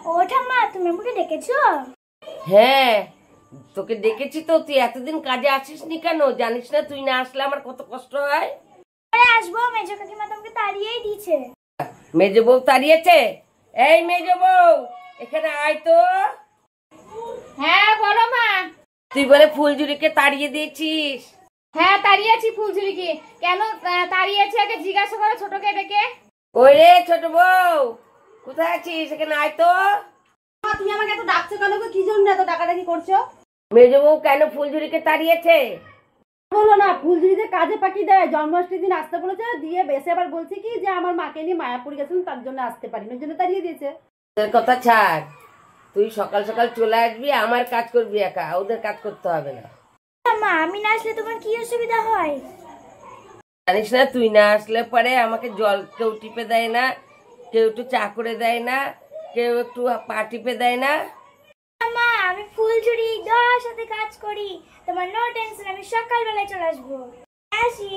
ও ঠাম্মা, তুমি আমাকে ডেকেছো? হ্যাঁ, তোকে ডেকেছি তো। তুই এতদিন কাজে আসিসনি কেন? জানিস না তুই না আসলে আমার কত কষ্ট হয়? আরে আসবো, মেজো কাকিমা তোমাকে তাড়িয়েই দিয়েছে। মেজো বউ তাড়িয়েছে? এই মেজো বউ, এখানে আয় তো। হ্যাঁ বলো মা। তুই বলে ফুলঝুরিকে তাড়িয়ে দিয়েছিস? হ্যাঁ তাড়িয়েছি ফুলঝুরিকে। কেন তাড়িয়েছি আগে জিজ্ঞাসা করো ছোটকে ডেকে। ওই রে ছোট বউ, কোথায় আছিস? এখানে আয় তো। তুমি আমাকে এত ডাকছো কেন গো? কি জন্য এত ডাকাডাকি করছো? মেজো বউ কেন ফুলঝুরিকে তাড়িয়েছে? বলো না, ফুলঝুরিতে কাজে ফাঁকি দেয়। জন্মাষ্টমীর দিন আসতে বলেছে, দিয়ে বেশি আবার বলছে কি যে আমার মাকে নিয়ে মায়াপুর গেছিলাম, তার জন্য আসতে পারিনি, ওই জন্য তাড়িয়ে দিয়েছে। তোর কথা ছাড়, তুই সকাল সকাল চলে আসবি, আমার কাজ করবি একা, ওদের কাজ করতে হবে না। ঠাম্মা, আমি না আসলে তোমার কি অসুবিধা হয়? জানিস না, তুই না আসলে পরে আমাকে জল কেউ টিপে দেয় না, কেউ একটু চা করে দেয় না, কেউ একটু পা টিপে দেয় না। ঠাম্মা, আমি ফুলঝুরি দেওয়ার সাথে কাজ করি, তোমার নো টেনশন, আমি সকালবেলায় চলে আসবো। আসি।